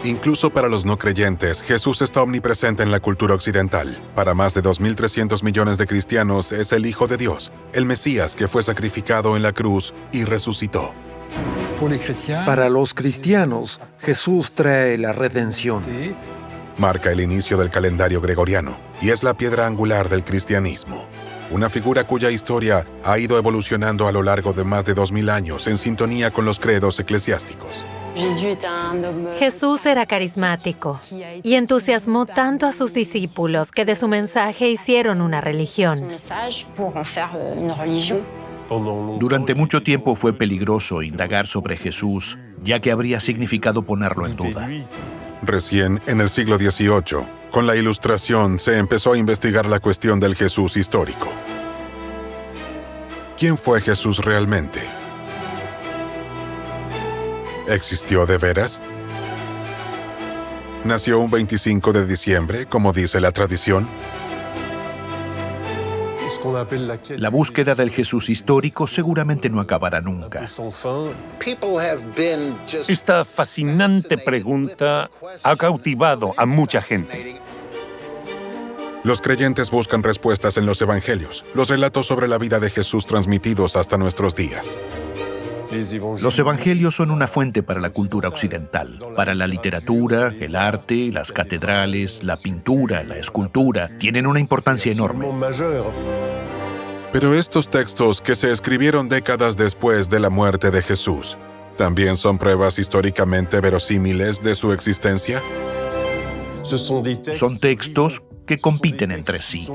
Incluso para los no creyentes, Jesús está omnipresente en la cultura occidental. Para más de 2.300 millones de cristianos es el Hijo de Dios, el Mesías que fue sacrificado en la cruz y resucitó. Para los cristianos, Jesús trae la redención. Marca el inicio del calendario gregoriano y es la piedra angular del cristianismo. Una figura cuya historia ha ido evolucionando a lo largo de más de 2000 años en sintonía con los credos eclesiásticos. Jesús era carismático y entusiasmó tanto a sus discípulos que de su mensaje hicieron una religión. Durante mucho tiempo fue peligroso indagar sobre Jesús, ya que habría significado ponerlo en duda. Recién en el siglo XVIII, con la Ilustración, se empezó a investigar la cuestión del Jesús histórico. ¿Quién fue Jesús realmente? ¿Existió de veras? ¿Nació un 25 de diciembre, como dice la tradición? La búsqueda del Jesús histórico seguramente no acabará nunca. Esta fascinante pregunta ha cautivado a mucha gente. Los creyentes buscan respuestas en los evangelios, los relatos sobre la vida de Jesús transmitidos hasta nuestros días. Los evangelios son una fuente para la cultura occidental, para la literatura, el arte, las catedrales, la pintura, la escultura, tienen una importancia enorme. Pero estos textos que se escribieron décadas después de la muerte de Jesús, ¿también son pruebas históricamente verosímiles de su existencia? Son textos que compiten entre sí.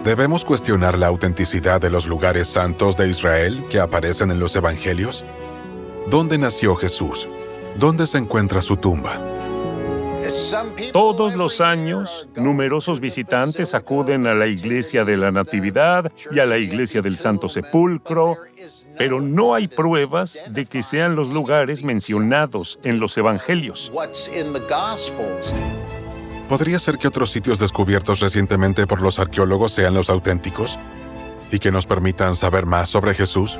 ¿Debemos cuestionar la autenticidad de los lugares santos de Israel que aparecen en los evangelios? ¿Dónde nació Jesús? ¿Dónde se encuentra su tumba? Todos los años, numerosos visitantes acuden a la Iglesia de la Natividad y a la Iglesia del Santo Sepulcro, pero no hay pruebas de que sean los lugares mencionados en los evangelios. ¿Podría ser que otros sitios descubiertos recientemente por los arqueólogos sean los auténticos y que nos permitan saber más sobre Jesús?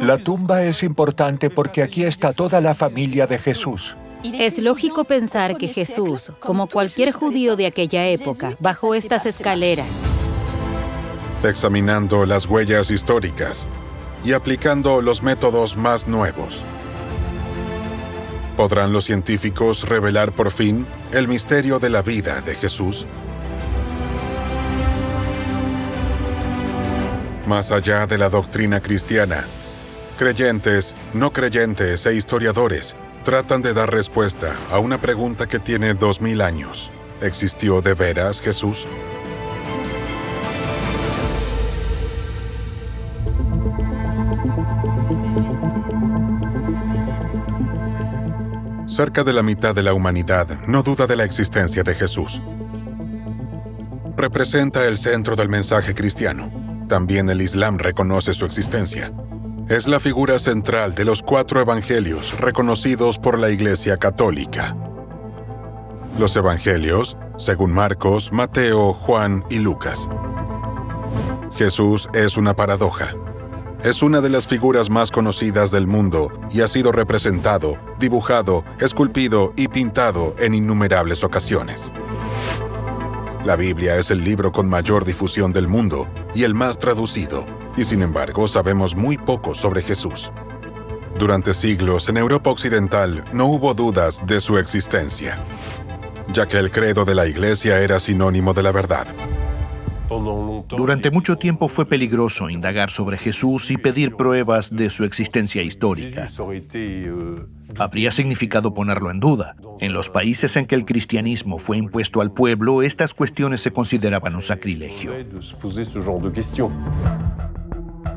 La tumba es importante porque aquí está toda la familia de Jesús. Es lógico pensar que Jesús, como cualquier judío de aquella época, bajó estas escaleras. Examinando las huellas históricas y aplicando los métodos más nuevos, ¿podrán los científicos revelar por fin el misterio de la vida de Jesús? Más allá de la doctrina cristiana, creyentes, no creyentes e historiadores tratan de dar respuesta a una pregunta que tiene 2000 años. ¿Existió de veras Jesús? Cerca de la mitad de la humanidad no duda de la existencia de Jesús. Representa el centro del mensaje cristiano. También el Islam reconoce su existencia. Es la figura central de los 4 evangelios reconocidos por la Iglesia Católica. Los evangelios, según Marcos, Mateo, Juan y Lucas. Jesús es una paradoja. Es una de las figuras más conocidas del mundo y ha sido representado, dibujado, esculpido y pintado en innumerables ocasiones. La Biblia es el libro con mayor difusión del mundo y el más traducido, y sin embargo sabemos muy poco sobre Jesús. Durante siglos en Europa Occidental no hubo dudas de su existencia, ya que el credo de la Iglesia era sinónimo de la verdad. Durante mucho tiempo fue peligroso indagar sobre Jesús y pedir pruebas de su existencia histórica. Habría significado ponerlo en duda. En los países en que el cristianismo fue impuesto al pueblo, estas cuestiones se consideraban un sacrilegio.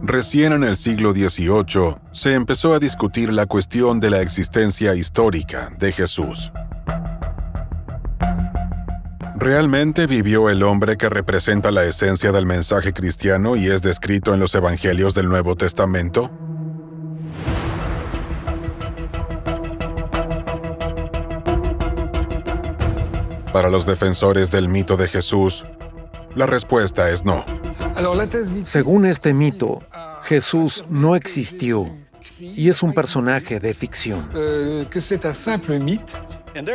Recién en el siglo XVIII se empezó a discutir la cuestión de la existencia histórica de Jesús. ¿Realmente vivió el hombre que representa la esencia del mensaje cristiano y es descrito en los evangelios del Nuevo Testamento? Para los defensores del mito de Jesús, la respuesta es no. Según este mito, Jesús no existió. y es un personaje de ficción.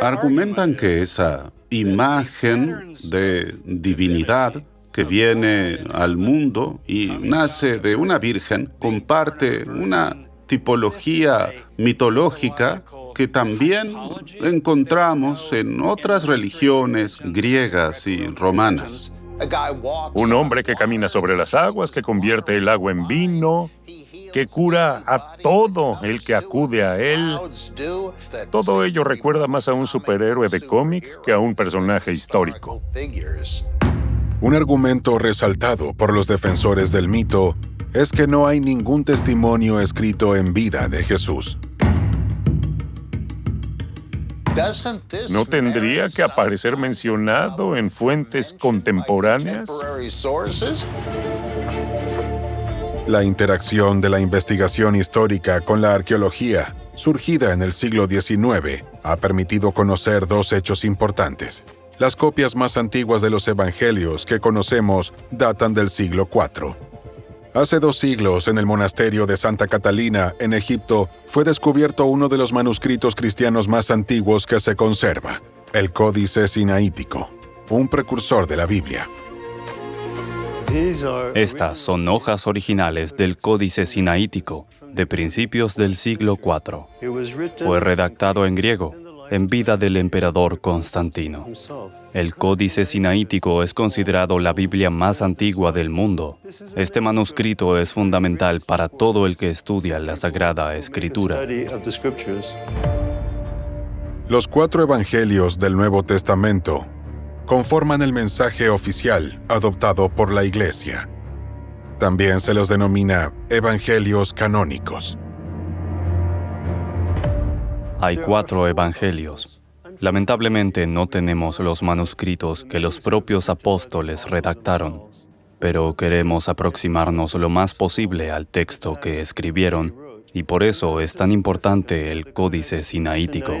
Argumentan que esa imagen de divinidad que viene al mundo y nace de una virgen comparte una tipología mitológica que también encontramos en otras religiones griegas y romanas. Un hombre que camina sobre las aguas, que convierte el agua en vino, que cura a todo el que acude a él. Todo ello recuerda más a un superhéroe de cómic que a un personaje histórico. Un argumento resaltado por los defensores del mito es que no hay ningún testimonio escrito en vida de Jesús. ¿No tendría que aparecer mencionado en fuentes contemporáneas? La interacción de la investigación histórica con la arqueología, surgida en el siglo XIX, ha permitido conocer dos hechos importantes. Las copias más antiguas de los evangelios que conocemos datan del siglo IV. Hace 2 siglos, en el monasterio de Santa Catalina, en Egipto, fue descubierto uno de los manuscritos cristianos más antiguos que se conserva, el Códice Sinaítico, un precursor de la Biblia. Estas son hojas originales del Códice Sinaítico de principios del siglo IV. Fue redactado en griego, en vida del emperador Constantino. El Códice Sinaítico es considerado la Biblia más antigua del mundo. Este manuscrito es fundamental para todo el que estudia la Sagrada Escritura. Los 4 evangelios del Nuevo Testamento conforman el mensaje oficial adoptado por la Iglesia. También se los denomina evangelios canónicos. Hay 4 evangelios. Lamentablemente no tenemos los manuscritos que los propios apóstoles redactaron, pero queremos aproximarnos lo más posible al texto que escribieron, y por eso es tan importante el Códice Sinaítico.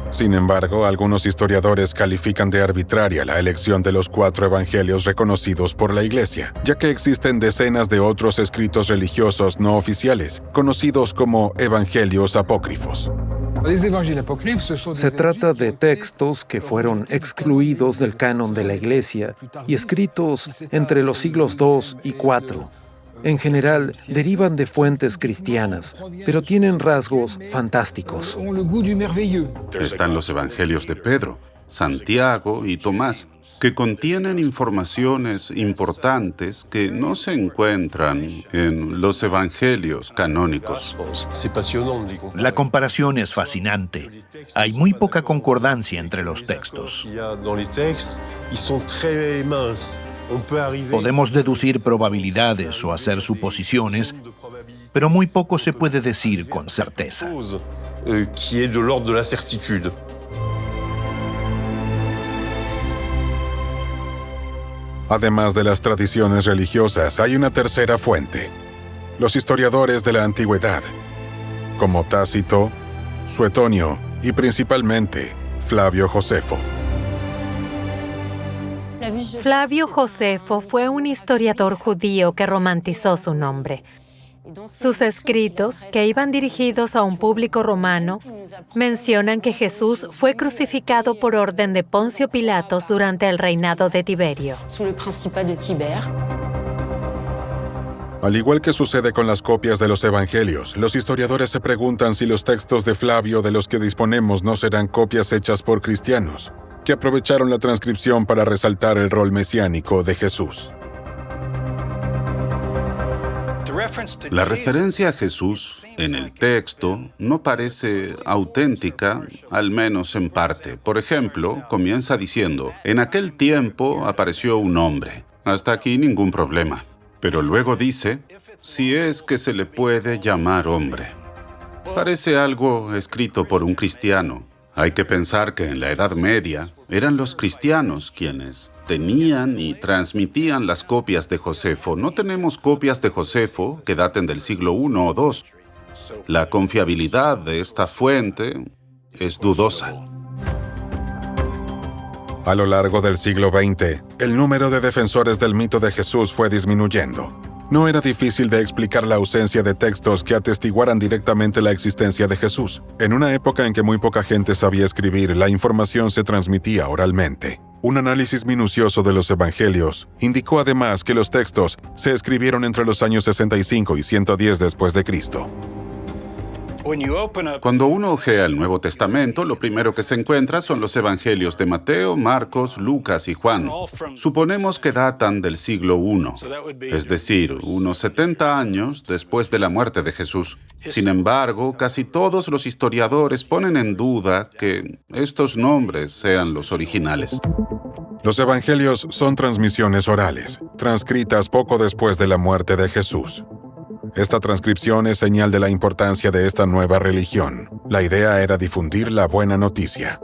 Sin embargo, algunos historiadores califican de arbitraria la elección de los 4 evangelios reconocidos por la Iglesia, ya que existen decenas de otros escritos religiosos no oficiales, conocidos como evangelios apócrifos. Se trata de textos que fueron excluidos del canon de la Iglesia y escritos entre los siglos II y IV. En general, derivan de fuentes cristianas, pero tienen rasgos fantásticos. Están los evangelios de Pedro, Santiago y Tomás, que contienen informaciones importantes que no se encuentran en los evangelios canónicos. La comparación es fascinante. Hay muy poca concordancia entre los textos. Podemos deducir probabilidades o hacer suposiciones, pero muy poco se puede decir con certeza. Además de las tradiciones religiosas, hay una tercera fuente: los historiadores de la antigüedad, como Tácito, Suetonio y principalmente Flavio Josefo. Flavio Josefo fue un historiador judío que romantizó su nombre. Sus escritos, que iban dirigidos a un público romano, mencionan que Jesús fue crucificado por orden de Poncio Pilatos durante el reinado de Tiberio. Al igual que sucede con las copias de los evangelios, los historiadores se preguntan si los textos de Flavio de los que disponemos no serán copias hechas por cristianos, que aprovecharon la transcripción para resaltar el rol mesiánico de Jesús. La referencia a Jesús en el texto no parece auténtica, al menos en parte. Por ejemplo, comienza diciendo: en aquel tiempo apareció un hombre. Hasta aquí ningún problema. Pero luego dice: si es que se le puede llamar hombre. Parece algo escrito por un cristiano. Hay que pensar que en la Edad Media eran los cristianos quienes tenían y transmitían las copias de Josefo. No tenemos copias de Josefo que daten del siglo I o II. La confiabilidad de esta fuente es dudosa. A lo largo del siglo XX, el número de defensores del mito de Jesús fue disminuyendo. No era difícil de explicar la ausencia de textos que atestiguaran directamente la existencia de Jesús. En una época en que muy poca gente sabía escribir, la información se transmitía oralmente. Un análisis minucioso de los evangelios indicó además que los textos se escribieron entre los años 65 y 110 después de Cristo. Cuando uno ojea el Nuevo Testamento, lo primero que se encuentra son los evangelios de Mateo, Marcos, Lucas y Juan. Suponemos que datan del siglo I, es decir, unos 70 años después de la muerte de Jesús. Sin embargo, casi todos los historiadores ponen en duda que estos nombres sean los originales. Los evangelios son transmisiones orales, transcritas poco después de la muerte de Jesús. Esta transcripción es señal de la importancia de esta nueva religión. La idea era difundir la buena noticia.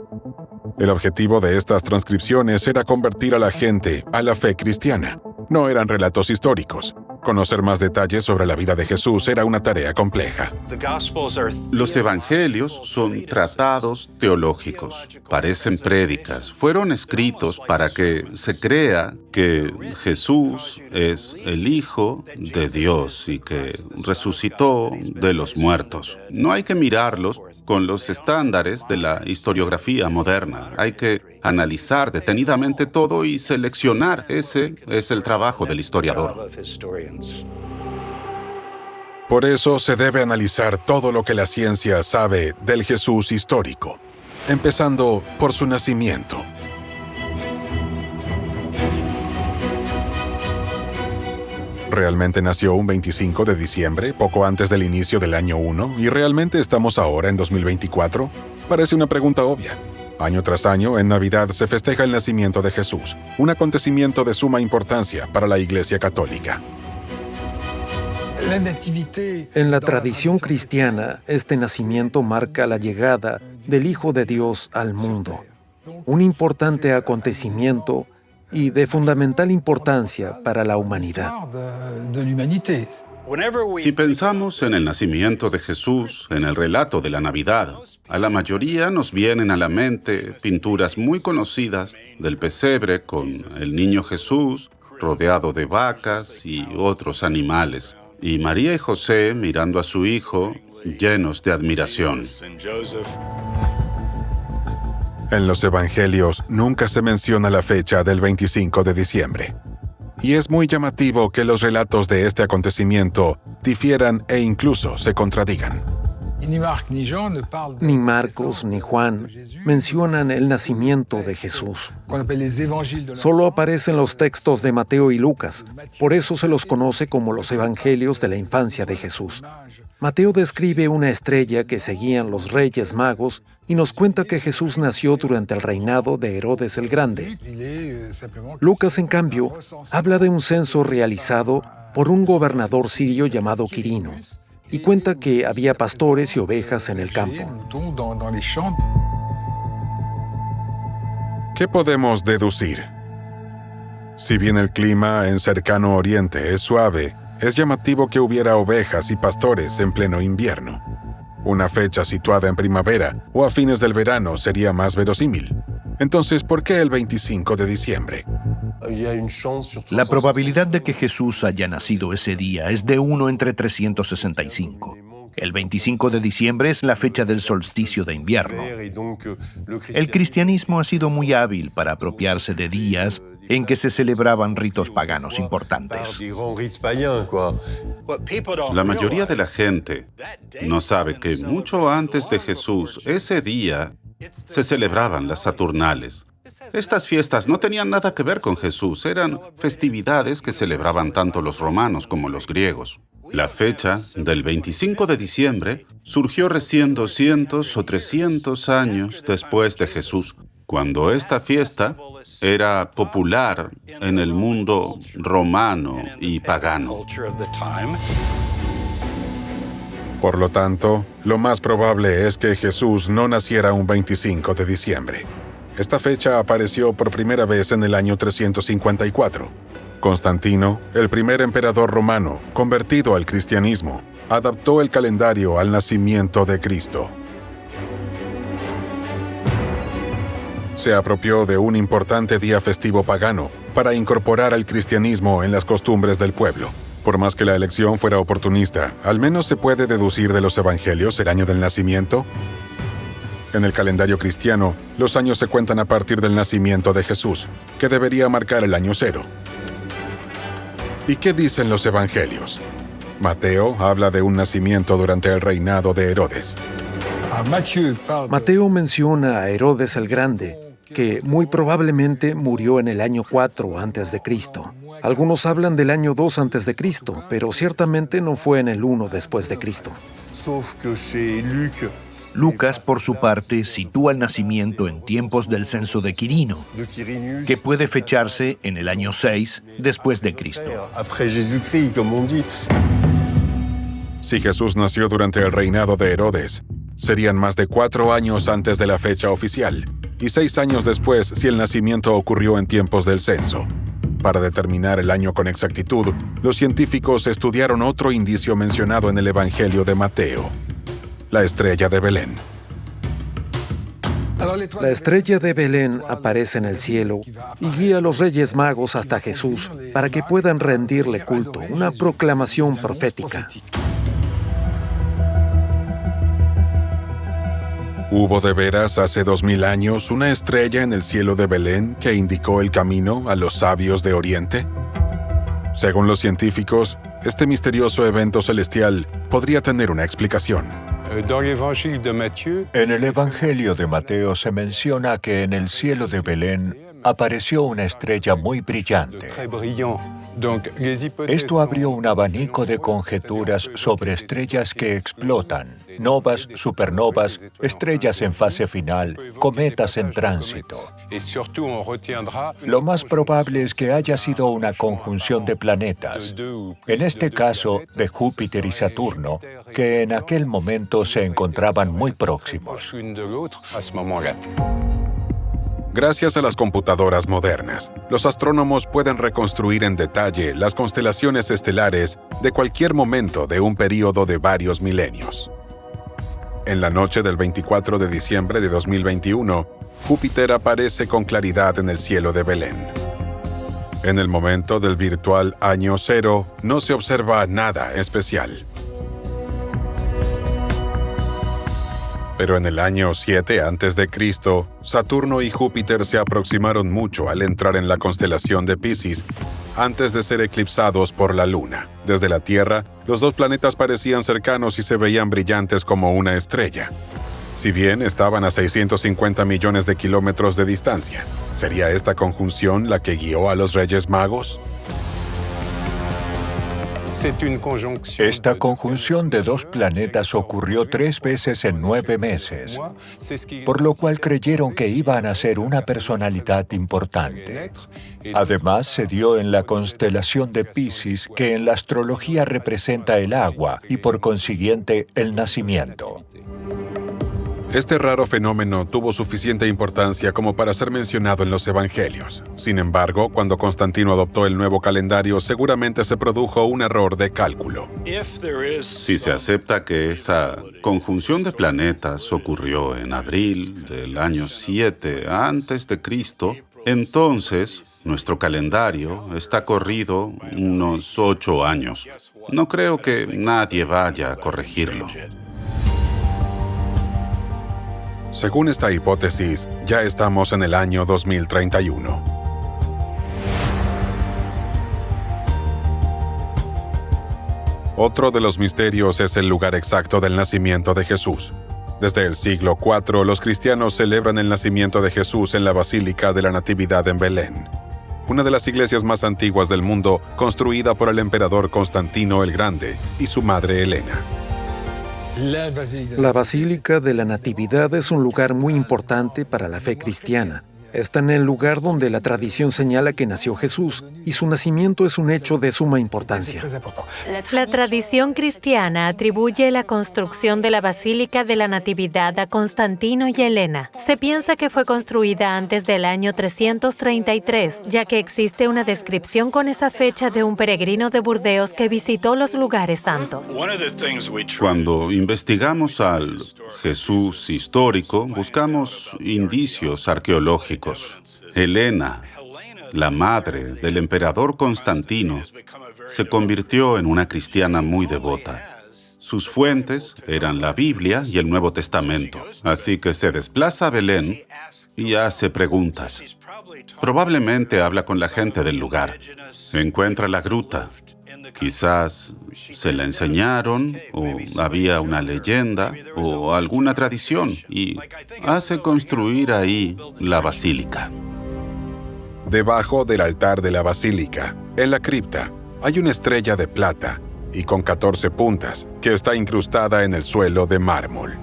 El objetivo de estas transcripciones era convertir a la gente a la fe cristiana. No eran relatos históricos. Conocer más detalles sobre la vida de Jesús era una tarea compleja. Los evangelios son tratados teológicos, parecen prédicas. Fueron escritos para que se crea que Jesús es el Hijo de Dios y que resucitó de los muertos. No hay que mirarlos con los estándares de la historiografía moderna. Hay que analizar detenidamente todo y seleccionar. Ese es el trabajo del historiador. Por eso se debe analizar todo lo que la ciencia sabe del Jesús histórico, empezando por su nacimiento. ¿Realmente nació un 25 de diciembre, poco antes del inicio del año 1, y realmente estamos ahora en 2024? Parece una pregunta obvia. Año tras año, en Navidad se festeja el nacimiento de Jesús, un acontecimiento de suma importancia para la Iglesia Católica. En la tradición cristiana, este nacimiento marca la llegada del Hijo de Dios al mundo, un importante acontecimiento y de fundamental importancia para la humanidad. Si pensamos en el nacimiento de Jesús, en el relato de la Navidad, a la mayoría nos vienen a la mente pinturas muy conocidas del pesebre con el niño Jesús rodeado de vacas y otros animales, y María y José mirando a su hijo llenos de admiración. En los evangelios nunca se menciona la fecha del 25 de diciembre. Y es muy llamativo que los relatos de este acontecimiento difieran e incluso se contradigan. Ni Marcos ni Juan mencionan el nacimiento de Jesús. Solo aparecen los textos de Mateo y Lucas, por eso se los conoce como los evangelios de la infancia de Jesús. Mateo describe una estrella que seguían los Reyes Magos y nos cuenta que Jesús nació durante el reinado de Herodes el Grande. Lucas, en cambio, habla de un censo realizado por un gobernador sirio llamado Quirino y cuenta que había pastores y ovejas en el campo. ¿Qué podemos deducir? Si bien el clima en cercano Oriente es suave, es llamativo que hubiera ovejas y pastores en pleno invierno. Una fecha situada en primavera o a fines del verano sería más verosímil. Entonces, ¿por qué el 25 de diciembre? La probabilidad de que Jesús haya nacido ese día es de 1 entre 365. El 25 de diciembre es la fecha del solsticio de invierno. El cristianismo ha sido muy hábil para apropiarse de días en que se celebraban ritos paganos importantes. La mayoría de la gente no sabe que mucho antes de Jesús, ese día, se celebraban las Saturnales. Estas fiestas no tenían nada que ver con Jesús, eran festividades que celebraban tanto los romanos como los griegos. La fecha del 25 de diciembre surgió recién 200 o 300 años después de Jesús, cuando esta fiesta era popular en el mundo romano y pagano. Por lo tanto, lo más probable es que Jesús no naciera un 25 de diciembre. Esta fecha apareció por primera vez en el año 354. Constantino, el primer emperador romano, convertido al cristianismo, adaptó el calendario al nacimiento de Cristo. Se apropió de un importante día festivo pagano para incorporar al cristianismo en las costumbres del pueblo. Por más que la elección fuera oportunista, al menos se puede deducir de los evangelios el año del nacimiento. En el calendario cristiano, los años se cuentan a partir del nacimiento de Jesús, que debería marcar el año 0. ¿Y qué dicen los evangelios? Mateo habla de un nacimiento durante el reinado de Herodes. Mateo menciona a Herodes el Grande, que muy probablemente murió en el año 4 a.C. Algunos hablan del año 2 a.C., pero ciertamente no fue en el 1 después de Cristo. Lucas, por su parte, sitúa el nacimiento en tiempos del censo de Quirino, que puede fecharse en el año 6 después de Cristo. Si Jesús nació durante el reinado de Herodes, serían más de 4 años antes de la fecha oficial, y 6 años después si el nacimiento ocurrió en tiempos del censo. Para determinar el año con exactitud, los científicos estudiaron otro indicio mencionado en el Evangelio de Mateo: la estrella de Belén. La estrella de Belén aparece en el cielo y guía a los Reyes Magos hasta Jesús para que puedan rendirle culto, una proclamación profética. ¿Hubo de veras hace 2000 años una estrella en el cielo de Belén que indicó el camino a los sabios de Oriente? Según los científicos, este misterioso evento celestial podría tener una explicación. En el Evangelio de Mateo se menciona que en el cielo de Belén apareció una estrella muy brillante. Esto abrió un abanico de conjeturas sobre estrellas que explotan, novas, supernovas, estrellas en fase final, cometas en tránsito. Lo más probable es que haya sido una conjunción de planetas, en este caso de Júpiter y Saturno, que en aquel momento se encontraban muy próximos. Gracias a las computadoras modernas, los astrónomos pueden reconstruir en detalle las constelaciones estelares de cualquier momento de un período de varios milenios. En la noche del 24 de diciembre de 2021, Júpiter aparece con claridad en el cielo de Belén. En el momento del virtual año 0, no se observa nada especial. Pero en el año 7 a.C., Saturno y Júpiter se aproximaron mucho al entrar en la constelación de Piscis, antes de ser eclipsados por la Luna. Desde la Tierra, los dos planetas parecían cercanos y se veían brillantes como una estrella. Si bien estaban a 650 millones de kilómetros de distancia, ¿sería esta conjunción la que guió a los Reyes Magos? Esta conjunción de dos planetas ocurrió 3 veces en 9 meses, por lo cual creyeron que iban a ser una personalidad importante. Además, se dio en la constelación de Piscis, que en la astrología representa el agua y por consiguiente el nacimiento. Este raro fenómeno tuvo suficiente importancia como para ser mencionado en los evangelios. Sin embargo, cuando Constantino adoptó el nuevo calendario, seguramente se produjo un error de cálculo. Si se acepta que esa conjunción de planetas ocurrió en abril del año 7 a.C., entonces nuestro calendario está corrido unos 8 años. No creo que nadie vaya a corregirlo. Según esta hipótesis, ya estamos en el año 2031. Otro de los misterios es el lugar exacto del nacimiento de Jesús. Desde el siglo IV, los cristianos celebran el nacimiento de Jesús en la Basílica de la Natividad en Belén, una de las iglesias más antiguas del mundo, construida por el emperador Constantino el Grande y su madre Helena. La Basílica de la Natividad es un lugar muy importante para la fe cristiana. Está en el lugar donde la tradición señala que nació Jesús, y su nacimiento es un hecho de suma importancia. La tradición cristiana atribuye la construcción de la Basílica de la Natividad a Constantino y Helena. Se piensa que fue construida antes del año 333, ya que existe una descripción con esa fecha de un peregrino de Burdeos que visitó los lugares santos. Cuando investigamos al Jesús histórico, buscamos indicios arqueológicos. Helena, la madre del emperador Constantino, se convirtió en una cristiana muy devota. Sus fuentes eran la Biblia y el Nuevo Testamento, así que se desplaza a Belén y hace preguntas. Probablemente habla con la gente del lugar. Encuentra la gruta. Quizás se la enseñaron, o había una leyenda, o alguna tradición, y hace construir ahí la basílica. Debajo del altar de la basílica, en la cripta, hay una estrella de plata y con 14 puntas que está incrustada en el suelo de mármol.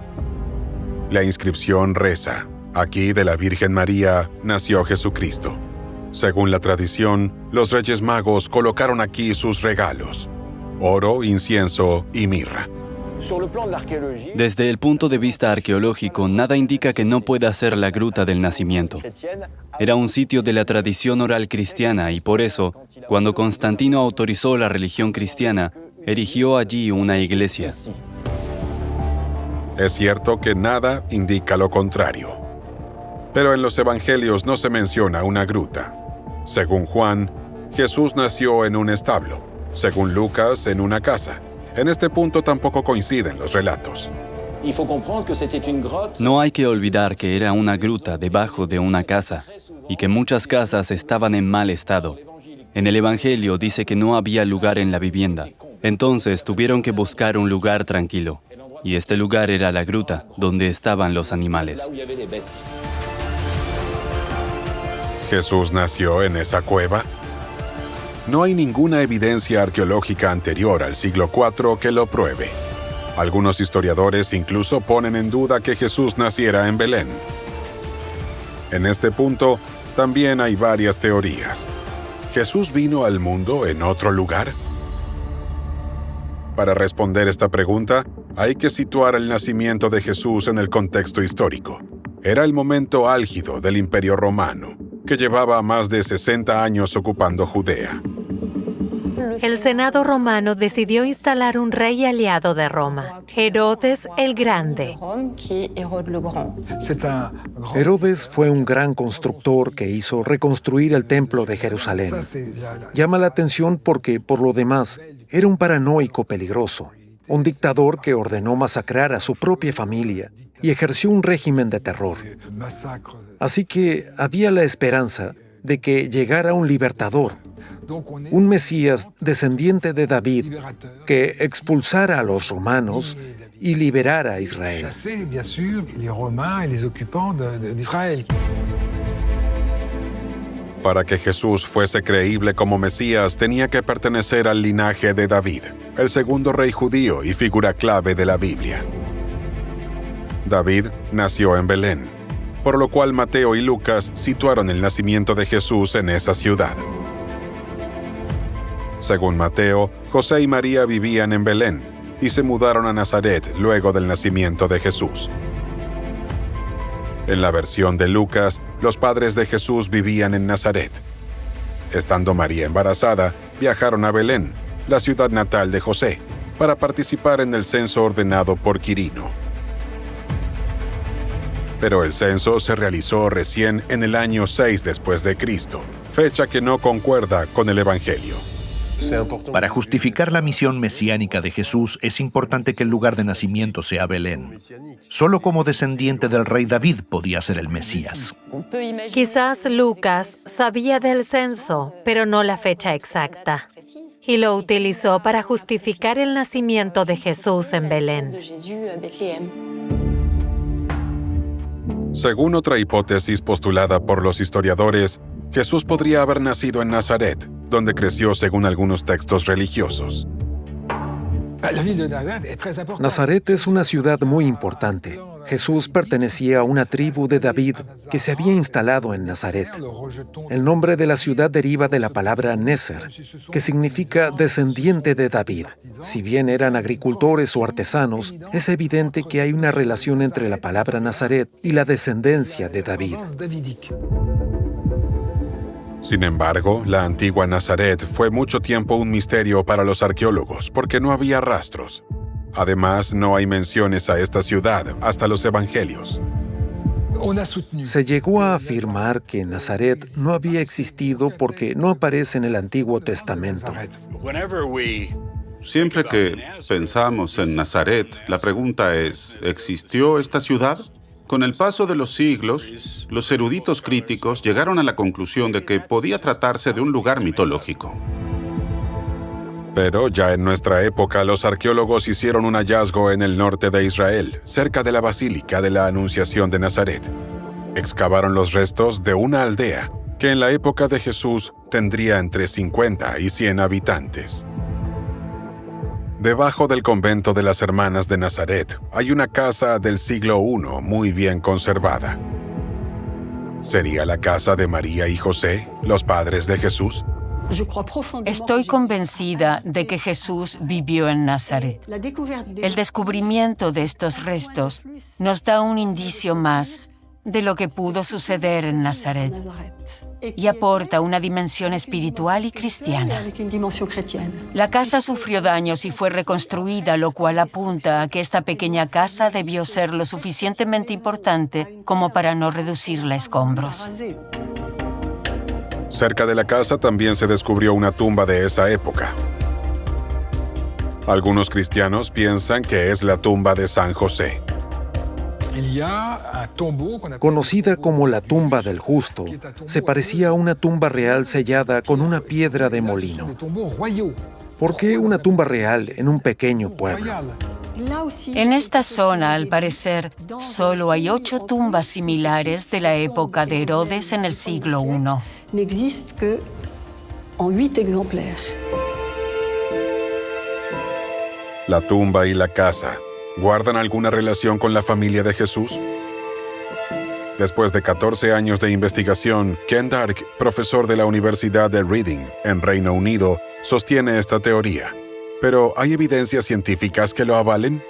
La inscripción reza: aquí de la Virgen María nació Jesucristo. Según la tradición, los Reyes Magos colocaron aquí sus regalos: oro, incienso y mirra. Desde el punto de vista arqueológico, nada indica que no pueda ser la gruta del nacimiento. Era un sitio de la tradición oral cristiana y por eso, cuando Constantino autorizó la religión cristiana, erigió allí una iglesia. Es cierto que nada indica lo contrario. Pero en los evangelios no se menciona una gruta. Según Juan, Jesús nació en un establo. Según Lucas, en una casa. En este punto tampoco coinciden los relatos. No hay que olvidar que era una gruta debajo de una casa y que muchas casas estaban en mal estado. En el Evangelio dice que no había lugar en la vivienda. Entonces tuvieron que buscar un lugar tranquilo. Y este lugar era la gruta, donde estaban los animales. ¿Jesús nació en esa cueva? No hay ninguna evidencia arqueológica anterior al siglo IV que lo pruebe. Algunos historiadores incluso ponen en duda que Jesús naciera en Belén. En este punto, también hay varias teorías. ¿Jesús vino al mundo en otro lugar? Para responder esta pregunta, hay que situar el nacimiento de Jesús en el contexto histórico. Era el momento álgido del Imperio Romano, que llevaba más de 60 años ocupando Judea. El Senado romano decidió instalar un rey aliado de Roma, Herodes el Grande. Herodes fue un gran constructor que hizo reconstruir el templo de Jerusalén. Llama la atención porque, por lo demás, era un paranoico peligroso, un dictador que ordenó masacrar a su propia familia y ejerció un régimen de terror. Así que había la esperanza de que llegara un libertador, un Mesías descendiente de David, que expulsara a los romanos y liberara a Israel. Para que Jesús fuese creíble como Mesías, tenía que pertenecer al linaje de David, el segundo rey judío y figura clave de la Biblia. David nació en Belén, por lo cual Mateo y Lucas situaron el nacimiento de Jesús en esa ciudad. Según Mateo, José y María vivían en Belén y se mudaron a Nazaret luego del nacimiento de Jesús. En la versión de Lucas, los padres de Jesús vivían en Nazaret. Estando María embarazada, viajaron a Belén, la ciudad natal de José, para participar en el censo ordenado por Quirino. Pero el censo se realizó recién en el año 6 después de Cristo, fecha que no concuerda con el Evangelio. Para justificar la misión mesiánica de Jesús, es importante que el lugar de nacimiento sea Belén. Solo como descendiente del rey David podía ser el Mesías. Quizás Lucas sabía del censo, pero no la fecha exacta, y lo utilizó para justificar el nacimiento de Jesús en Belén. Según otra hipótesis postulada por los historiadores, Jesús podría haber nacido en Nazaret, donde creció según algunos textos religiosos. Nazaret es una ciudad muy importante. Jesús pertenecía a una tribu de David que se había instalado en Nazaret. El nombre de la ciudad deriva de la palabra Nezer, que significa descendiente de David. Si bien eran agricultores o artesanos, es evidente que hay una relación entre la palabra Nazaret y la descendencia de David. Sin embargo, la antigua Nazaret fue mucho tiempo un misterio para los arqueólogos porque no había rastros. Además, no hay menciones a esta ciudad hasta los evangelios. Se llegó a afirmar que Nazaret no había existido porque no aparece en el Antiguo Testamento. Siempre que pensamos en Nazaret, la pregunta es, ¿existió esta ciudad? Con el paso de los siglos, los eruditos críticos llegaron a la conclusión de que podía tratarse de un lugar mitológico. Pero ya en nuestra época, los arqueólogos hicieron un hallazgo en el norte de Israel, cerca de la Basílica de la Anunciación de Nazaret. Excavaron los restos de una aldea que en la época de Jesús tendría entre 50 y 100 habitantes. Debajo del convento de las Hermanas de Nazaret hay una casa del siglo I muy bien conservada. ¿Sería la casa de María y José, los padres de Jesús? Estoy convencida de que Jesús vivió en Nazaret. El descubrimiento de estos restos nos da un indicio más de lo que pudo suceder en Nazaret y aporta una dimensión espiritual y cristiana. La casa sufrió daños y fue reconstruida, lo cual apunta a que esta pequeña casa debió ser lo suficientemente importante como para no reducirla a escombros. Cerca de la casa también se descubrió una tumba de esa época. Algunos cristianos piensan que es la tumba de San José. Conocida como la tumba del justo, se parecía a una tumba real sellada con una piedra de molino. ¿Por qué una tumba real en un pequeño pueblo? En esta zona, al parecer, solo hay 8 tumbas similares de la época de Herodes en el siglo I. La tumba y la casa, ¿guardan alguna relación con la familia de Jesús? Después de 14 años de investigación, Ken Dark, profesor de la Universidad de Reading, en Reino Unido, sostiene esta teoría. Pero ¿hay evidencias científicas que lo avalen?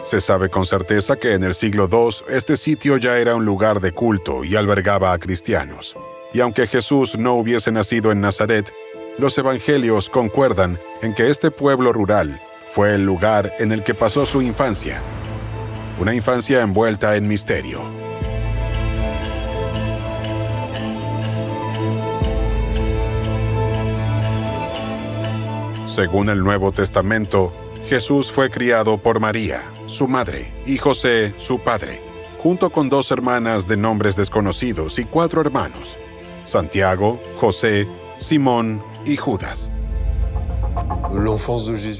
Se sabe con certeza que en el siglo II este sitio ya era un lugar de culto y albergaba a cristianos. Y aunque Jesús no hubiese nacido en Nazaret, los evangelios concuerdan en que este pueblo rural fue el lugar en el que pasó su infancia. Una infancia envuelta en misterio. Según el Nuevo Testamento, Jesús fue criado por María, su madre, y José, su padre, junto con 2 hermanas de nombres desconocidos y 4 hermanos, Santiago, José, Simón y Judas.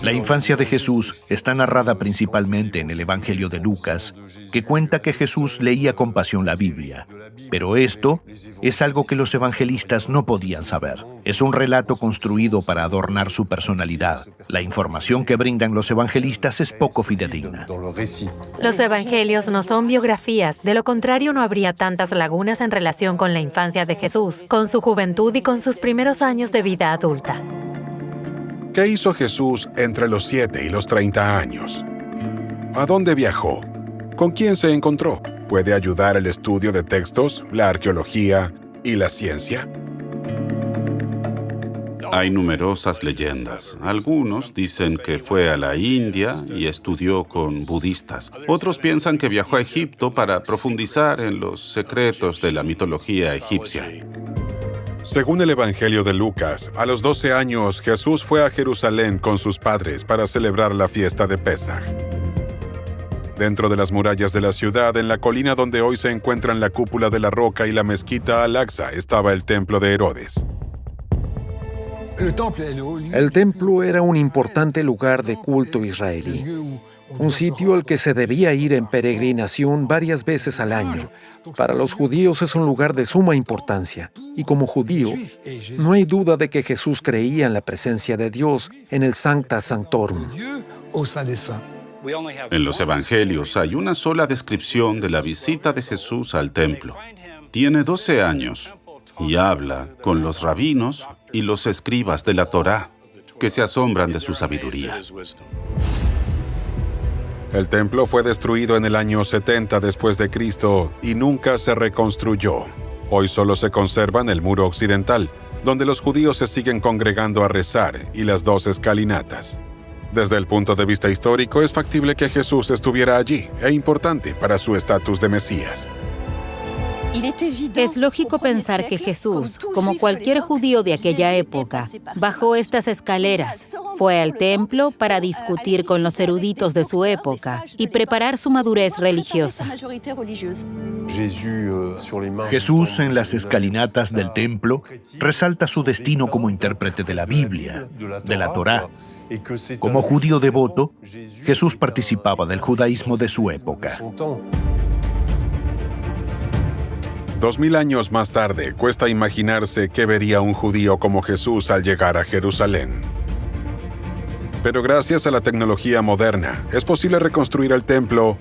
La infancia de Jesús está narrada principalmente en el Evangelio de Lucas, que cuenta que Jesús leía con pasión la Biblia. Pero esto es algo que los evangelistas no podían saber. Es un relato construido para adornar su personalidad. La información que brindan los evangelistas es poco fidedigna. Los evangelios no son biografías, de lo contrario no habría tantas lagunas en relación con la infancia de Jesús, con su juventud y con sus primeros años de vida adulta. ¿Qué hizo Jesús entre los 7 y los 30 años? ¿A dónde viajó? ¿Con quién se encontró? ¿Puede ayudar el estudio de textos, la arqueología y la ciencia? Hay numerosas leyendas. Algunos dicen que fue a la India y estudió con budistas. Otros piensan que viajó a Egipto para profundizar en los secretos de la mitología egipcia. Según el Evangelio de Lucas, a los 12 años Jesús fue a Jerusalén con sus padres para celebrar la fiesta de Pesaj. Dentro de las murallas de la ciudad, en la colina donde hoy se encuentran la cúpula de la Roca y la mezquita Al-Aqsa, estaba el templo de Herodes. El templo era un importante lugar de culto israelí, un sitio al que se debía ir en peregrinación varias veces al año. Para los judíos es un lugar de suma importancia, y como judío, no hay duda de que Jesús creía en la presencia de Dios en el Sancta Sanctorum. En los evangelios hay una sola descripción de la visita de Jesús al templo. Tiene 12 años y habla con los rabinos y los escribas de la Torá, que se asombran de su sabiduría. El templo fue destruido en el año 70 después de Cristo y nunca se reconstruyó. Hoy solo se conserva en el muro occidental, donde los judíos se siguen congregando a rezar, y las 2 escalinatas. Desde el punto de vista histórico, es factible que Jesús estuviera allí, e importante para su estatus de Mesías. Es lógico pensar que Jesús, como cualquier judío de aquella época, bajó estas escaleras, fue al templo para discutir con los eruditos de su época y preparar su madurez religiosa. Jesús, en las escalinatas del templo, resalta su destino como intérprete de la Biblia, de la Torá. Como judío devoto, Jesús participaba del judaísmo de su época. 2000 años más tarde, cuesta imaginarse qué vería un judío como Jesús al llegar a Jerusalén. Pero gracias a la tecnología moderna, es posible reconstruir el templo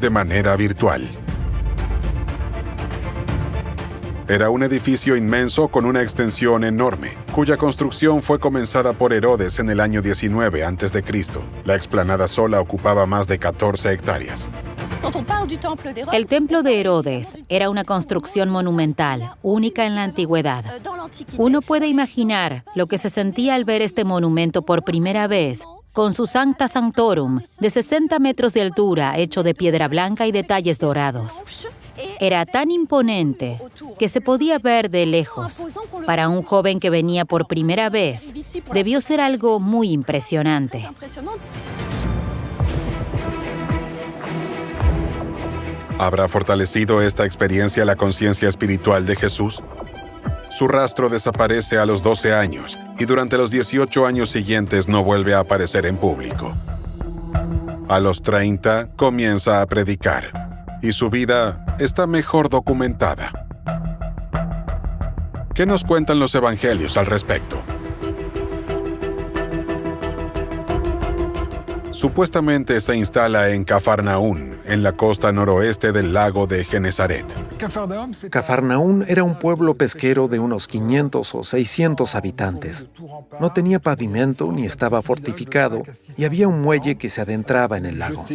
de manera virtual. Era un edificio inmenso con una extensión enorme, cuya construcción fue comenzada por Herodes en el año 19 a.C. La explanada sola ocupaba más de 14 hectáreas. El templo de Herodes era una construcción monumental, única en la antigüedad. Uno puede imaginar lo que se sentía al ver este monumento por primera vez, con su Sancta Sanctorum, de 60 metros de altura, hecho de piedra blanca y detalles dorados. Era tan imponente que se podía ver de lejos. Para un joven que venía por primera vez, debió ser algo muy impresionante. ¿Habrá fortalecido esta experiencia la conciencia espiritual de Jesús? Su rastro desaparece a los 12 años y durante los 18 años siguientes no vuelve a aparecer en público. A los 30 comienza a predicar y su vida está mejor documentada. ¿Qué nos cuentan los evangelios al respecto? Supuestamente se instala en Cafarnaún, en la costa noroeste del lago de Genesaret. Cafarnaún era un pueblo pesquero de unos 500 o 600 habitantes. No tenía pavimento ni estaba fortificado y había un muelle que se adentraba en el lago.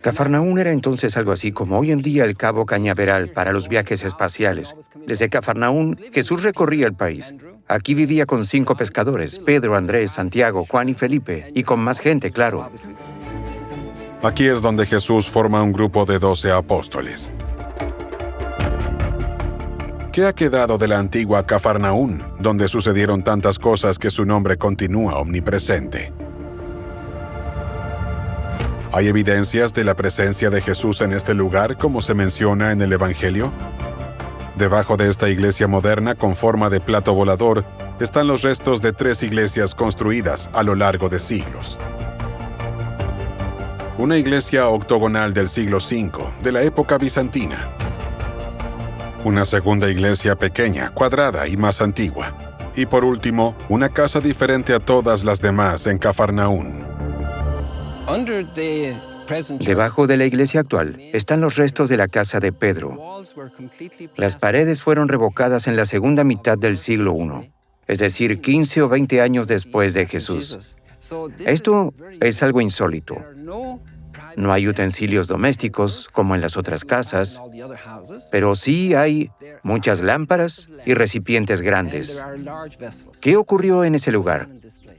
Cafarnaún era entonces algo así como hoy en día el Cabo Cañaveral para los viajes espaciales. Desde Cafarnaún, Jesús recorría el país. Aquí vivía con 5 pescadores, Pedro, Andrés, Santiago, Juan y Felipe, y con más gente, claro. Aquí es donde Jesús forma un grupo de 12 apóstoles. ¿Qué ha quedado de la antigua Cafarnaún, donde sucedieron tantas cosas que su nombre continúa omnipresente? ¿Hay evidencias de la presencia de Jesús en este lugar, como se menciona en el Evangelio? Debajo de esta iglesia moderna con forma de plato volador están los restos de 3 iglesias construidas a lo largo de siglos. Una iglesia octogonal del siglo V, de la época bizantina. Una segunda iglesia pequeña, cuadrada y más antigua. Y por último, una casa diferente a todas las demás en Cafarnaún. Debajo de la iglesia actual están los restos de la casa de Pedro. Las paredes fueron revocadas en la segunda mitad del siglo I, es decir, 15 o 20 años después de Jesús. Esto es algo insólito. No hay utensilios domésticos como en las otras casas, pero sí hay muchas lámparas y recipientes grandes. ¿Qué ocurrió en ese lugar?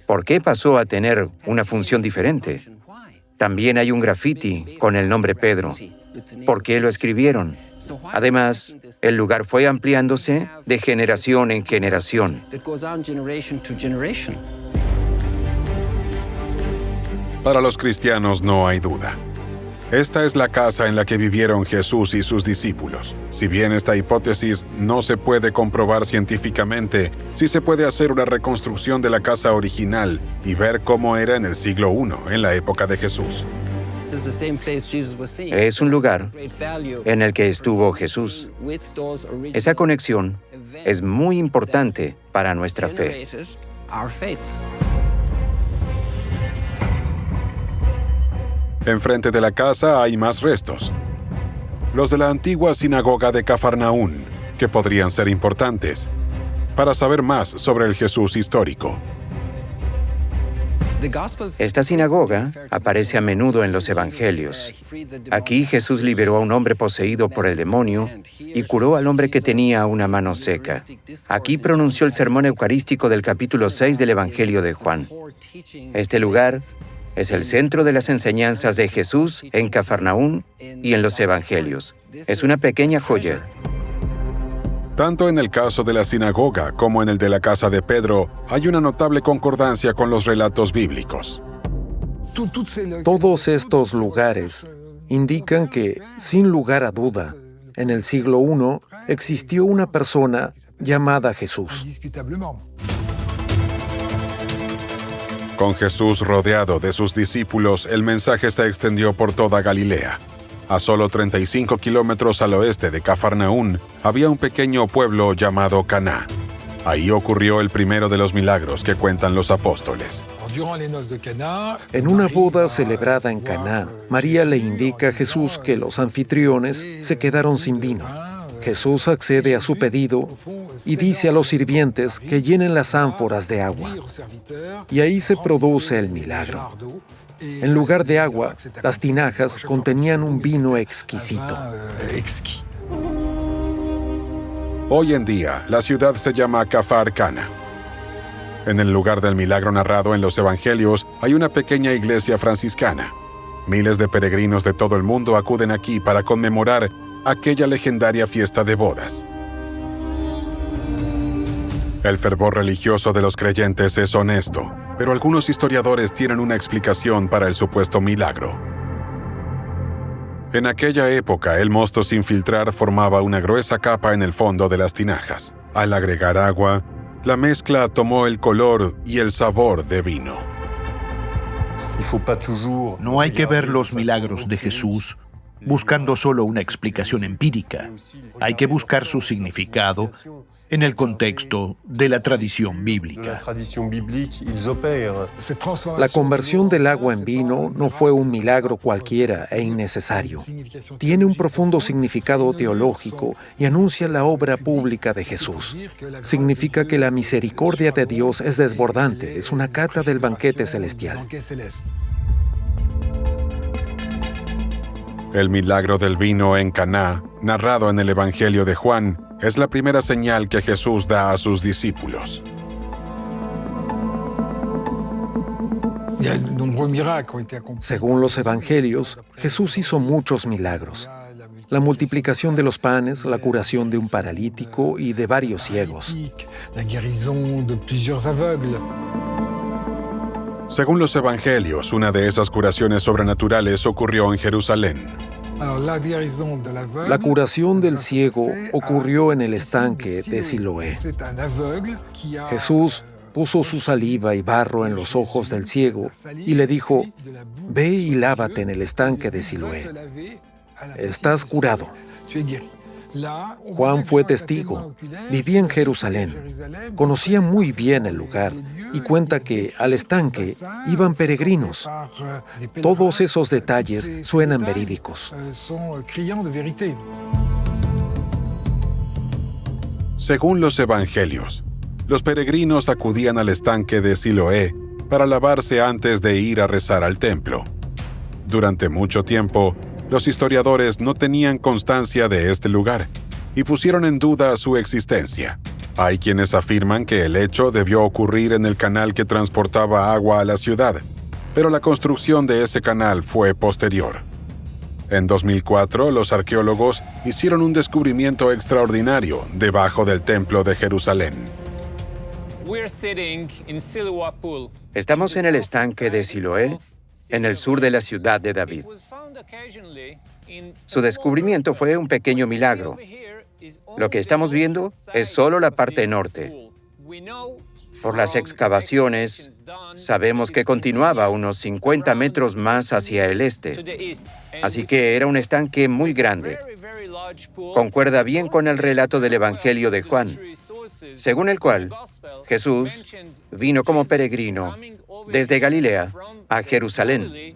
¿Por qué pasó a tener una función diferente? También hay un grafiti con el nombre Pedro. ¿Por qué lo escribieron? Además, el lugar fue ampliándose de generación en generación. Para los cristianos no hay duda. Esta es la casa en la que vivieron Jesús y sus discípulos. Si bien esta hipótesis no se puede comprobar científicamente, sí se puede hacer una reconstrucción de la casa original y ver cómo era en el siglo I, en la época de Jesús. Es un lugar en el que estuvo Jesús. Esa conexión es muy importante para nuestra fe. Enfrente de la casa hay más restos. Los de la antigua sinagoga de Cafarnaún, que podrían ser importantes para saber más sobre el Jesús histórico. Esta sinagoga aparece a menudo en los evangelios. Aquí Jesús liberó a un hombre poseído por el demonio y curó al hombre que tenía una mano seca. Aquí pronunció el sermón eucarístico del capítulo 6 del Evangelio de Juan. Este lugar Es el centro de las enseñanzas de Jesús en Cafarnaún y en los Evangelios. Es una pequeña joya. Tanto en el caso de la sinagoga como en el de la casa de Pedro, hay una notable concordancia con los relatos bíblicos. Todos estos lugares indican que, sin lugar a duda, en el siglo I existió una persona llamada Jesús. Con Jesús rodeado de sus discípulos, el mensaje se extendió por toda Galilea. A solo 35 kilómetros al oeste de Cafarnaún había un pequeño pueblo llamado Caná. Ahí ocurrió el primero de los milagros que cuentan los apóstoles. En una boda celebrada en Caná, María le indica a Jesús que los anfitriones se quedaron sin vino. Jesús accede a su pedido y dice a los sirvientes que llenen las ánforas de agua. Y ahí se produce el milagro. En lugar de agua, las tinajas contenían un vino exquisito. Hoy en día, la ciudad se llama Kfar Cana. En el lugar del milagro narrado en los Evangelios, hay una pequeña iglesia franciscana. Miles de peregrinos de todo el mundo acuden aquí para conmemorar aquella legendaria fiesta de bodas. El fervor religioso de los creyentes es honesto, pero algunos historiadores tienen una explicación para el supuesto milagro. En aquella época, el mosto sin filtrar formaba una gruesa capa en el fondo de las tinajas. Al agregar agua, la mezcla tomó el color y el sabor de vino. No hay que ver los milagros de Jesús buscando solo una explicación empírica. Hay que buscar su significado en el contexto de la tradición bíblica. La conversión del agua en vino no fue un milagro cualquiera e innecesario. Tiene un profundo significado teológico y anuncia la obra pública de Jesús. Significa que la misericordia de Dios es desbordante, es una cata del banquete celestial. El milagro del vino en Caná, narrado en el Evangelio de Juan, es la primera señal que Jesús da a sus discípulos. Según los Evangelios, Jesús hizo muchos milagros. La multiplicación de los panes, la curación de un paralítico y de varios ciegos. Según los Evangelios, una de esas curaciones sobrenaturales ocurrió en Jerusalén. La curación del ciego ocurrió en el estanque de Siloé. Jesús puso su saliva y barro en los ojos del ciego y le dijo: «Ve y lávate en el estanque de Siloé. Estás curado». Juan fue testigo. Vivía en Jerusalén. Conocía muy bien el lugar y cuenta que al estanque iban peregrinos. Todos esos detalles suenan verídicos. Según los Evangelios, los peregrinos acudían al estanque de Siloé para lavarse antes de ir a rezar al templo. Durante mucho tiempo, los historiadores no tenían constancia de este lugar y pusieron en duda su existencia. Hay quienes afirman que el hecho debió ocurrir en el canal que transportaba agua a la ciudad, pero la construcción de ese canal fue posterior. En 2004, los arqueólogos hicieron un descubrimiento extraordinario debajo del Templo de Jerusalén. Estamos en el estanque de Siloé, en el sur de la ciudad de David. Su descubrimiento fue un pequeño milagro. Lo que estamos viendo es solo la parte norte. Por las excavaciones, sabemos que continuaba unos 50 metros más hacia el este. Así que era un estanque muy grande. Concuerda bien con el relato del Evangelio de Juan, según el cual Jesús vino como peregrino desde Galilea a Jerusalén.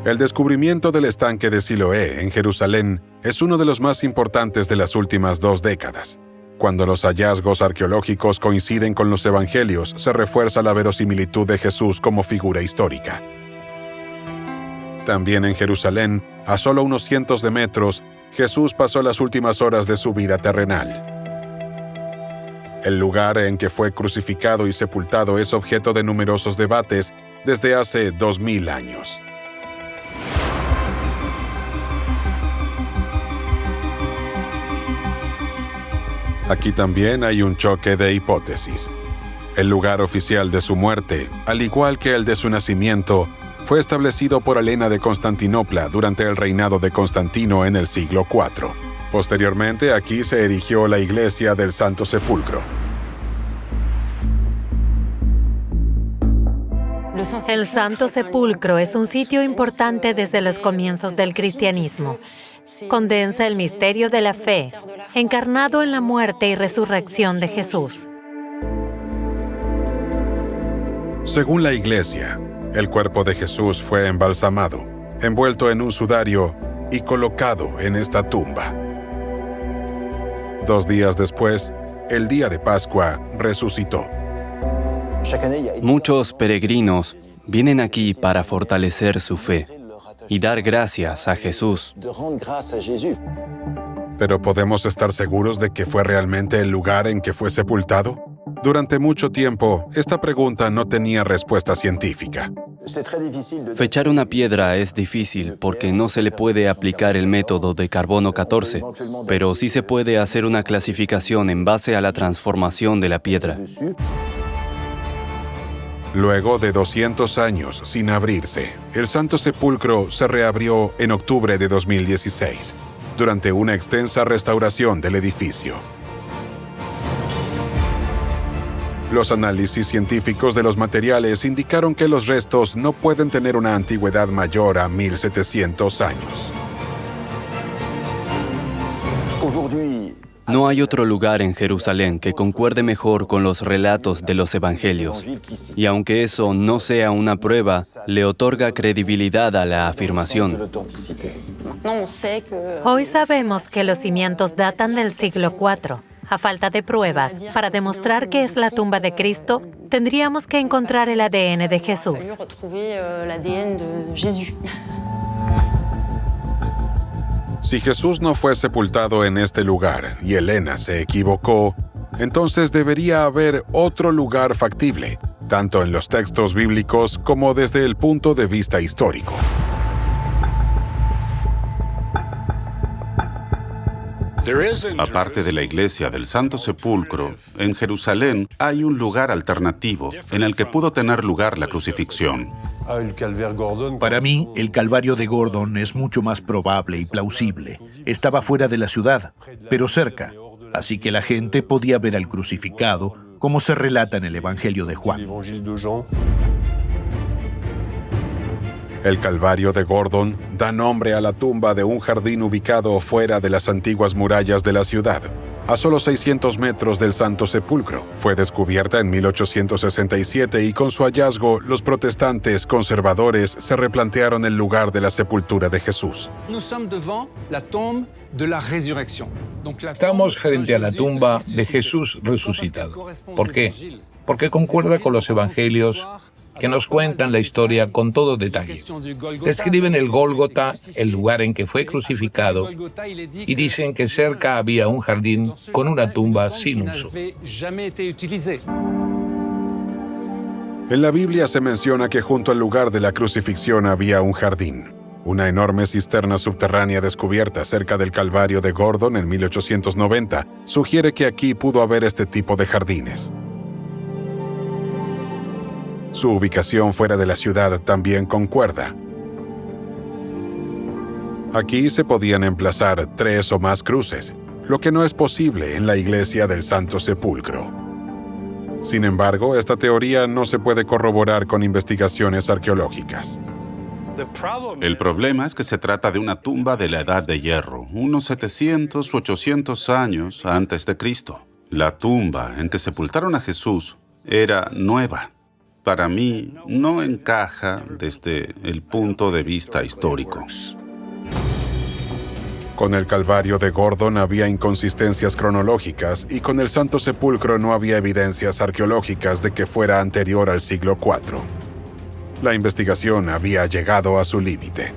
El descubrimiento del estanque de Siloé en Jerusalén es uno de los más importantes de las últimas 2 décadas. Cuando los hallazgos arqueológicos coinciden con los evangelios, se refuerza la verosimilitud de Jesús como figura histórica. También en Jerusalén, a solo unos cientos de metros, Jesús pasó las últimas horas de su vida terrenal. El lugar en que fue crucificado y sepultado es objeto de numerosos debates desde hace 2000 años. Aquí también hay un choque de hipótesis. El lugar oficial de su muerte, al igual que el de su nacimiento, fue establecido por Helena de Constantinopla durante el reinado de Constantino en el siglo IV. Posteriormente, aquí se erigió la iglesia del Santo Sepulcro. El Santo Sepulcro es un sitio importante desde los comienzos del cristianismo. Condensa el misterio de la fe, encarnado en la muerte y resurrección de Jesús. Según la iglesia, el cuerpo de Jesús fue embalsamado, envuelto en un sudario y colocado en esta tumba. 2 días después, el día de Pascua, resucitó. Muchos peregrinos vienen aquí para fortalecer su fe y dar gracias a Jesús. ¿Pero podemos estar seguros de que fue realmente el lugar en que fue sepultado? Durante mucho tiempo, esta pregunta no tenía respuesta científica. Fechar una piedra es difícil porque no se le puede aplicar el método de carbono 14, pero sí se puede hacer una clasificación en base a la transformación de la piedra. Luego de 200 años sin abrirse, el Santo Sepulcro se reabrió en octubre de 2016, durante una extensa restauración del edificio. Los análisis científicos de los materiales indicaron que los restos no pueden tener una antigüedad mayor a 1700 años. No hay otro lugar en Jerusalén que concuerde mejor con los relatos de los evangelios. Y aunque eso no sea una prueba, le otorga credibilidad a la afirmación. Hoy sabemos que los cimientos datan del siglo IV. A falta de pruebas para demostrar que es la tumba de Cristo, tendríamos que encontrar el ADN de Jesús. Si Jesús no fue sepultado en este lugar y Helena se equivocó, entonces debería haber otro lugar factible, tanto en los textos bíblicos como desde el punto de vista histórico. Aparte de la iglesia del Santo Sepulcro, en Jerusalén hay un lugar alternativo en el que pudo tener lugar la crucifixión. Para mí, el Calvario de Gordon es mucho más probable y plausible. Estaba fuera de la ciudad, pero cerca, así que la gente podía ver al crucificado, como se relata en el Evangelio de Juan. El Calvario de Gordon da nombre a la tumba de un jardín ubicado fuera de las antiguas murallas de la ciudad, a solo 600 metros del Santo Sepulcro. Fue descubierta en 1867 y con su hallazgo, los protestantes conservadores se replantearon el lugar de la sepultura de Jesús. Estamos frente a la tumba de Jesús resucitado. ¿Por qué? Porque concuerda con los evangelios que nos cuentan la historia con todo detalle. Describen el Gólgota, el lugar en que fue crucificado, y dicen que cerca había un jardín con una tumba sin uso. En la Biblia se menciona que junto al lugar de la crucifixión había un jardín. Una enorme cisterna subterránea descubierta cerca del Calvario de Gordon en 1890 sugiere que aquí pudo haber este tipo de jardines. Su ubicación fuera de la ciudad también concuerda. Aquí se podían emplazar 3 o más cruces, lo que no es posible en la iglesia del Santo Sepulcro. Sin embargo, esta teoría no se puede corroborar con investigaciones arqueológicas. El problema es que se trata de una tumba de la Edad de Hierro, unos 700 u 800 años antes de Cristo. La tumba en que sepultaron a Jesús era nueva. Para mí, no encaja desde el punto de vista histórico. Con el Calvario de Gordon había inconsistencias cronológicas y con el Santo Sepulcro no había evidencias arqueológicas de que fuera anterior al siglo IV. La investigación había llegado a su límite.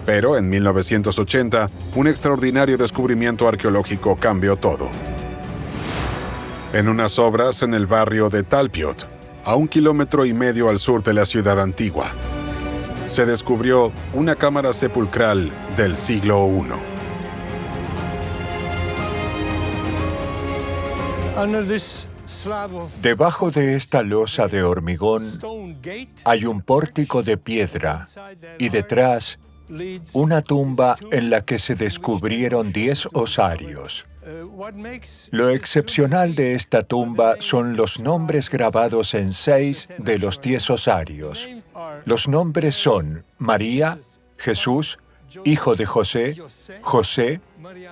Pero en 1980, un extraordinario descubrimiento arqueológico cambió todo. En unas obras en el barrio de Talpiot, a 1,5 kilómetros al sur de la ciudad antigua, se descubrió una cámara sepulcral del siglo I. Debajo de esta losa de hormigón hay un pórtico de piedra y detrás una tumba en la que se descubrieron 10 osarios. Lo excepcional de esta tumba son los nombres grabados en 6 de los 10 osarios. Los nombres son María, Jesús, hijo de José, José,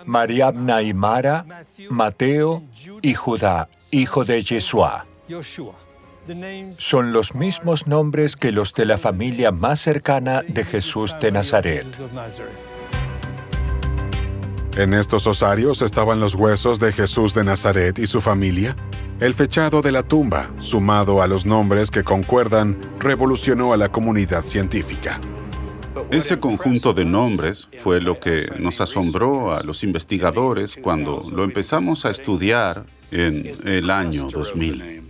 Mariamna y Mara, Mateo y Judá, hijo de Yeshua. Son los mismos nombres que los de la familia más cercana de Jesús de Nazaret. En estos osarios estaban los huesos de Jesús de Nazaret y su familia. El fechado de la tumba, sumado a los nombres que concuerdan, revolucionó a la comunidad científica. Ese conjunto de nombres fue lo que nos asombró a los investigadores cuando lo empezamos a estudiar en el año 2000.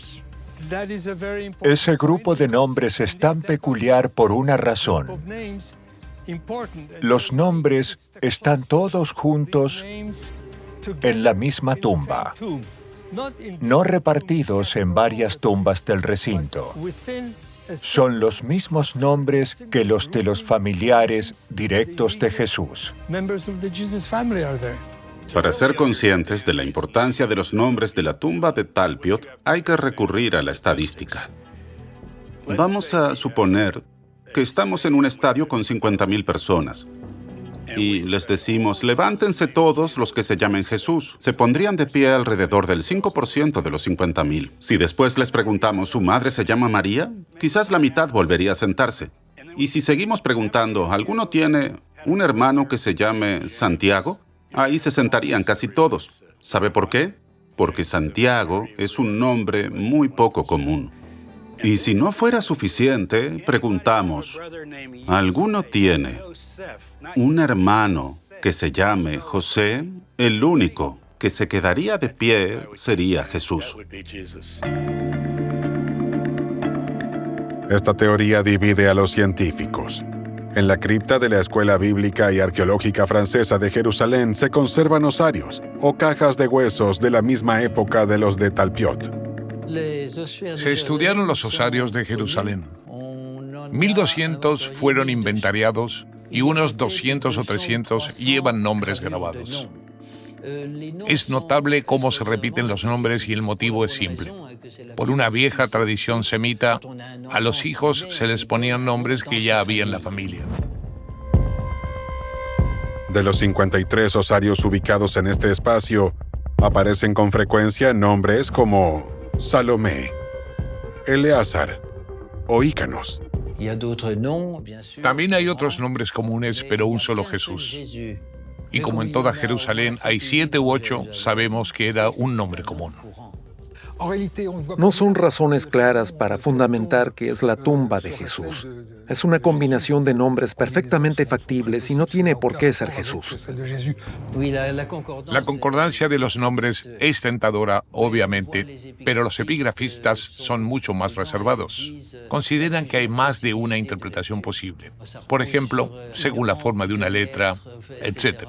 Ese grupo de nombres es tan peculiar por una razón. Los nombres están todos juntos en la misma tumba, no repartidos en varias tumbas del recinto. Son los mismos nombres que los de los familiares directos de Jesús. Para ser conscientes de la importancia de los nombres de la tumba de Talpiot, hay que recurrir a la estadística. Vamos a suponer que estamos en un estadio con 50,000 personas y les decimos, levántense todos los que se llamen Jesús. Se pondrían de pie alrededor del 5% de los 50,000. Si después les preguntamos, ¿su madre se llama María? Quizás la mitad volvería a sentarse. Y si seguimos preguntando, ¿alguno tiene un hermano que se llame Santiago? Ahí se sentarían casi todos. ¿Sabe por qué? Porque Santiago es un nombre muy poco común. Y si no fuera suficiente, preguntamos, ¿alguno tiene un hermano que se llame José? El único que se quedaría de pie sería Jesús. Esta teoría divide a los científicos. En la cripta de la Escuela Bíblica y Arqueológica Francesa de Jerusalén se conservan osarios o cajas de huesos de la misma época de los de Talpiot. Se estudiaron los osarios de Jerusalén. 1.200 fueron inventariados y unos 200 o 300 llevan nombres grabados. Es notable cómo se repiten los nombres y el motivo es simple. Por una vieja tradición semita, a los hijos se les ponían nombres que ya había en la familia. De los 53 osarios ubicados en este espacio, aparecen con frecuencia nombres como Salomé, Eleazar o Ícanos. También hay otros nombres comunes, pero un solo Jesús. Y como en toda Jerusalén hay 7 u 8, sabemos que era un nombre común. No son razones claras para fundamentar que es la tumba de Jesús. Es una combinación de nombres perfectamente factibles y no tiene por qué ser Jesús. La concordancia de los nombres es tentadora, obviamente, pero los epigrafistas son mucho más reservados. Consideran que hay más de una interpretación posible. Por ejemplo, según la forma de una letra, etc.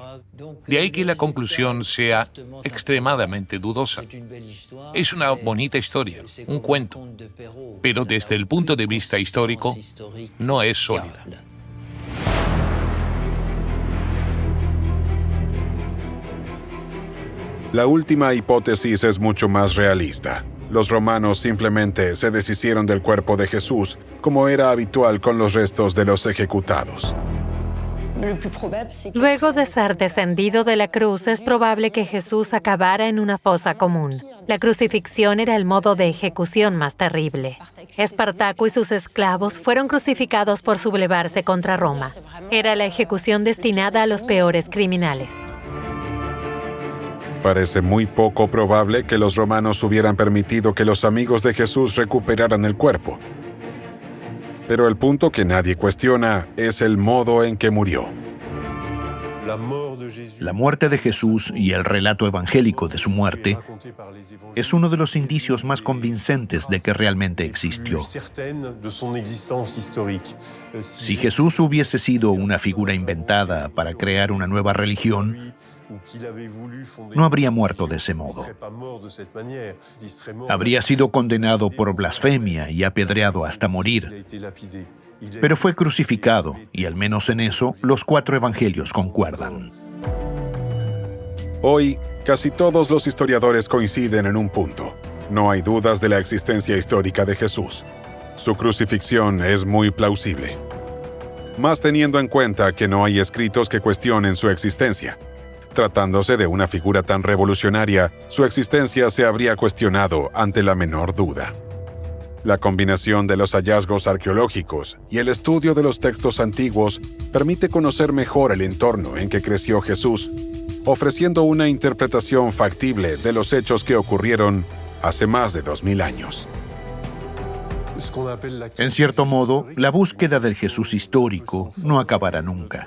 De ahí que la conclusión sea extremadamente dudosa. Es una bonita historia, un cuento, pero desde el punto de vista histórico, no es sólida. La última hipótesis es mucho más realista. Los romanos simplemente se deshicieron del cuerpo de Jesús, como era habitual con los restos de los ejecutados. Luego de ser descendido de la cruz, es probable que Jesús acabara en una fosa común. La crucifixión era el modo de ejecución más terrible. Espartaco y sus esclavos fueron crucificados por sublevarse contra Roma. Era la ejecución destinada a los peores criminales. Parece muy poco probable que los romanos hubieran permitido que los amigos de Jesús recuperaran el cuerpo. Pero el punto que nadie cuestiona es el modo en que murió. La muerte de Jesús y el relato evangélico de su muerte es uno de los indicios más convincentes de que realmente existió. Si Jesús hubiese sido una figura inventada para crear una nueva religión, no habría muerto de ese modo. Habría sido condenado por blasfemia y apedreado hasta morir. Pero fue crucificado, y al menos en eso, los 4 evangelios concuerdan. Hoy, casi todos los historiadores coinciden en un punto. No hay dudas de la existencia histórica de Jesús. Su crucifixión es muy plausible. Más teniendo en cuenta que no hay escritos que cuestionen su existencia. Tratándose de una figura tan revolucionaria, su existencia se habría cuestionado ante la menor duda. La combinación de los hallazgos arqueológicos y el estudio de los textos antiguos permite conocer mejor el entorno en que creció Jesús, ofreciendo una interpretación factible de los hechos que ocurrieron hace más de 2000 años. En cierto modo, la búsqueda del Jesús histórico no acabará nunca.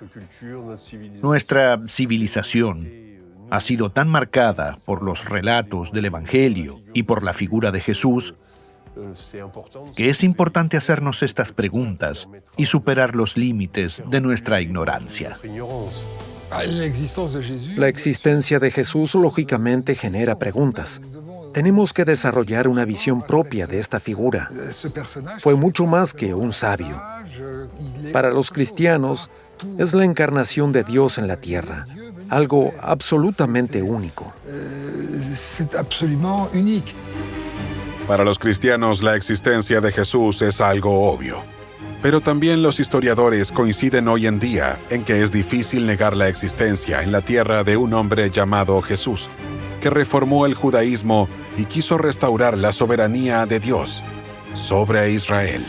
Nuestra civilización ha sido tan marcada por los relatos del Evangelio y por la figura de Jesús que es importante hacernos estas preguntas y superar los límites de nuestra ignorancia. La existencia de Jesús lógicamente genera preguntas. Tenemos que desarrollar una visión propia de esta figura. Fue mucho más que un sabio. Para los cristianos, es la encarnación de Dios en la tierra, algo absolutamente único. Para los cristianos, la existencia de Jesús es algo obvio. Pero también los historiadores coinciden hoy en día en que es difícil negar la existencia en la tierra de un hombre llamado Jesús, que reformó el judaísmo y quiso restaurar la soberanía de Dios sobre Israel.